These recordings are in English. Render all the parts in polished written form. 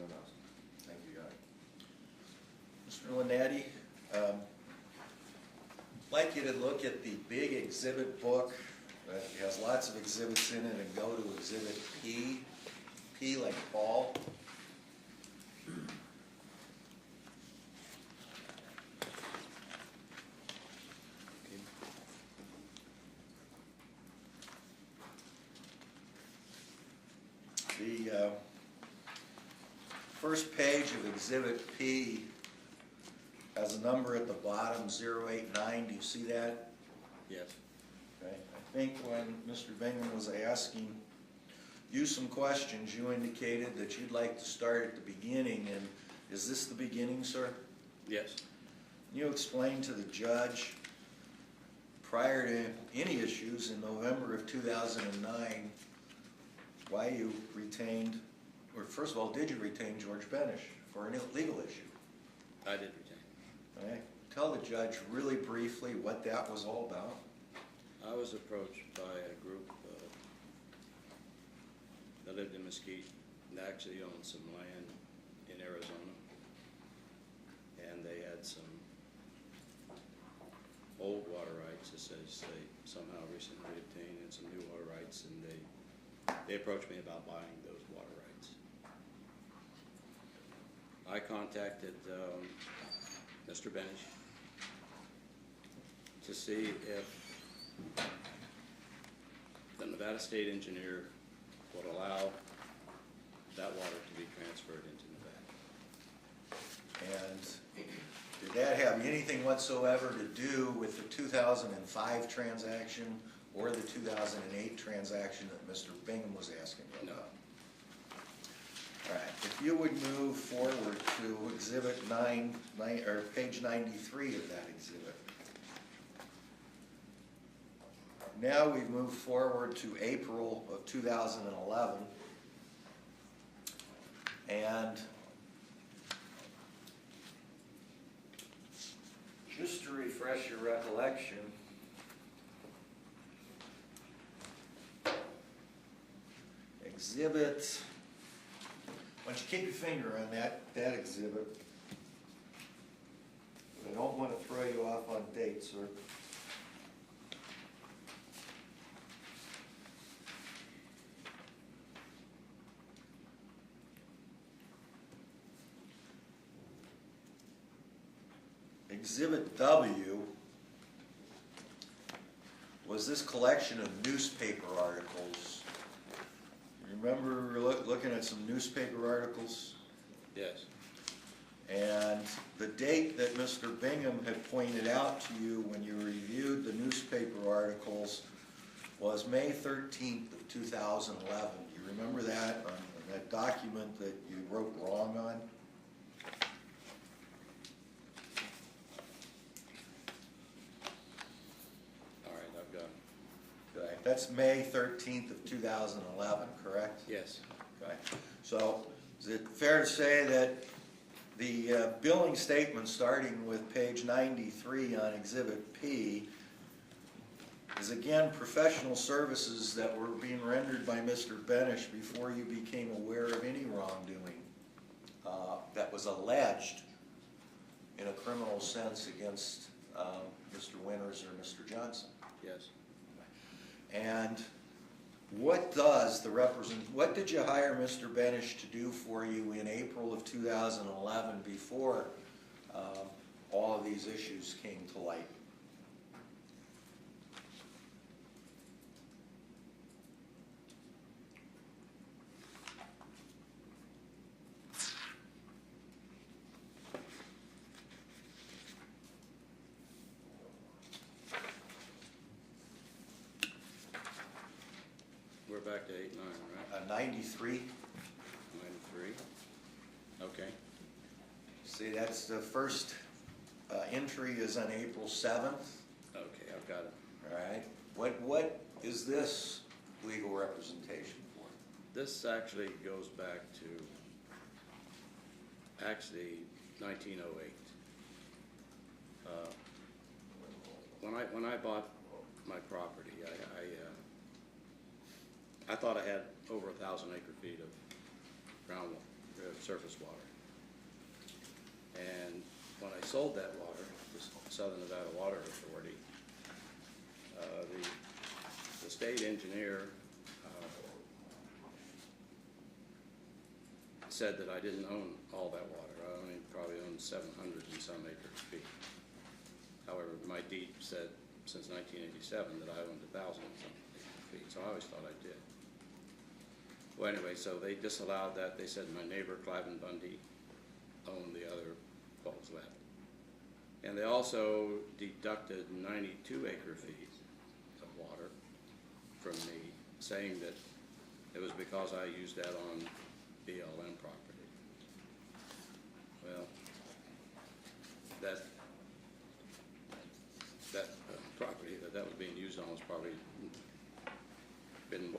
enough. Thank you, Guy. Mr. Lonnetti, I'd like you to look at the big exhibit book that has lots of exhibits in it and go to exhibit P. P like Paul. The first page of exhibit P has a number at the bottom, 089. Do you see that? Yes. Okay. I think when Mr. Bingham was asking you some questions, you indicated that you'd like to start at the beginning. And is this the beginning, sir? Yes. Can you explain to the judge, prior to any issues in November of 2009, why you retained, or first of all, did you retain George Benish for an illegal issue? I did retain. All right. Tell the judge really briefly what that was all about. I was approached by a group that lived in Mesquite and actually owned some land in Arizona. And they had some old water rights, it says they somehow recently obtained, and some new water rights, and they approached me about buying those water rights. I contacted Mr. Benish to see if the Nevada State Engineer would allow that water to be transferred into Nevada. And did that have anything whatsoever to do with the 2005 transaction or the 2008 transaction that Mr. Bingham was asking you about? No. All right. If you would move forward to exhibit or page 93 of that exhibit. Now we've moved forward to April of 2011. And just to refresh your recollection, exhibit, why don't you keep your finger on that exhibit. I don't want to throw you off on dates, sir. Exhibit W was this collection of newspaper articles. You remember looking at some newspaper articles? Yes. And the date that Mr. Bingham had pointed out to you when you reviewed the newspaper articles was May 13th of 2011. Do you remember that, on that document that you wrote wrong on? That's May 13th of 2011, correct? Yes. Okay. So is it fair to say that the billing statement starting with page 93 on Exhibit P is again professional services that were being rendered by Mr. Benish before you became aware of any wrongdoing that was alleged in a criminal sense against Mr. Winters or Mr. Johnson? Yes. And what did you hire Mr. Benish to do for you in April of 2011 before all of these issues came to light? We're back to 89, right? 93. 93. Okay. See, that's the first entry is on April 7th. Okay, I've got it. All right. What is this legal representation for? This actually goes back to 1908. When I bought my property, I thought I had over 1,000 acre-feet of ground surface water. And when I sold that water to Southern Nevada Water Authority, the state engineer said that I didn't own all that water. I only probably owned 700 and some acre feet. However, my deed said since 1987 that I owned 1,000 and some acre feet, so I always thought I did. Well, anyway, so they disallowed that. They said my neighbor, Cliven Bundy, owned the other what was left. And they also deducted 92 acre feet of water from me, saying that it was because I used that on BLM property. Well, that property that was being used on was probably been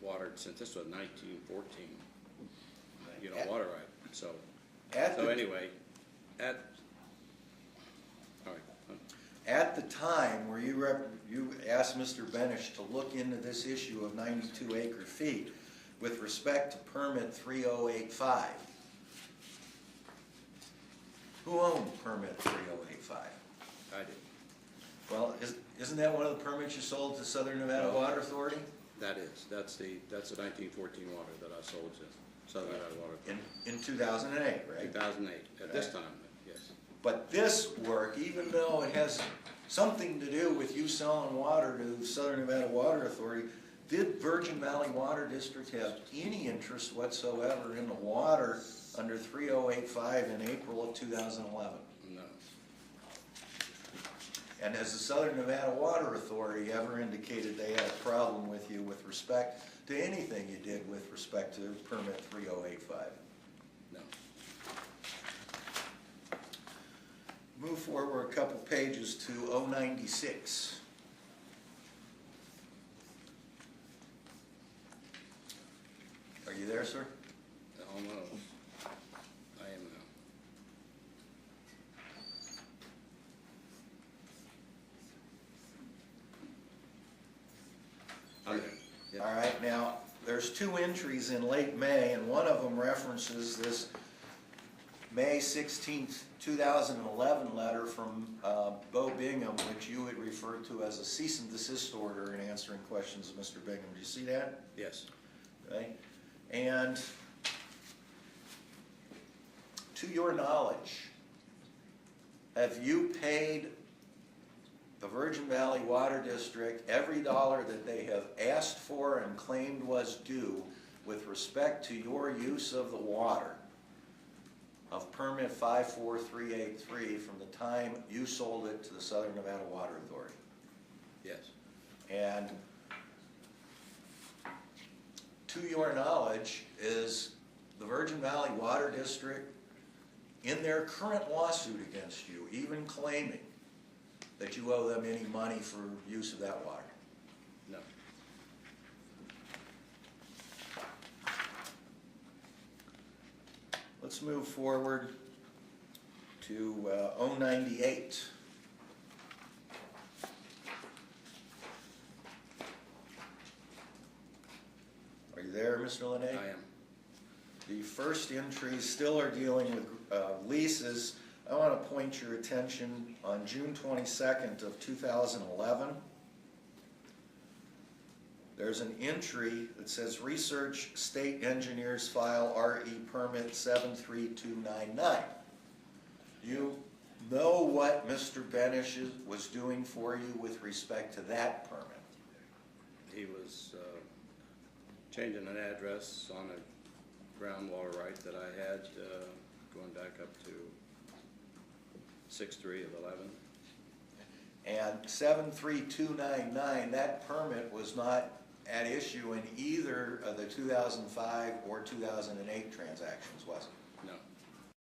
watered since this was 1914, you know, water right. So anyway, all right. At the time where you asked Mr. Benish to look into this issue of 92 acre feet with respect to permit 3085, who owned permit 3085? I did. Well, isn't that one of the permits you sold to Southern Nevada Water Authority? That is. That's the 1914 water that I sold to Southern Nevada Water Authority. In 2008, right? 2008. At this time, yes. But this work, even though it has something to do with you selling water to Southern Nevada Water Authority, did Virgin Valley Water District have any interest whatsoever in the water under 3085 in April of 2011? No. And has the Southern Nevada Water Authority ever indicated they had a problem with you with respect to anything you did with respect to permit 3085? No. Move forward a couple pages to 096. Are you there, sir? Almost. I am now. I'm there. Yep. All right, now, there's two entries in late May, and one of them references this May 16th, 2011 letter from Bo Bingham, which you had referred to as a cease and desist order in answering questions of Mr. Bingham. Do you see that? Yes. Right? And to your knowledge, have you paid the Virgin Valley Water District every dollar that they have asked for and claimed was due with respect to your use of the water of permit 54383 from the time you sold it to the Southern Nevada Water Authority? Yes. And to your knowledge, is the Virgin Valley Water District in their current lawsuit against you even claiming that you owe them any money for use of that water? No. Let's move forward to 098. Are you there, Mr. Lene? I am. The first entries still are dealing with leases. I want to point your attention on June 22nd of 2011. There's an entry that says research state engineers file RE permit 73299. You know what Mr. Benish was doing for you with respect to that permit? He was changing an address on a groundwater right that I had going back up to 6/3 of 11. And 73299, that permit was not at issue in either of the 2005 or 2008 transactions, was it?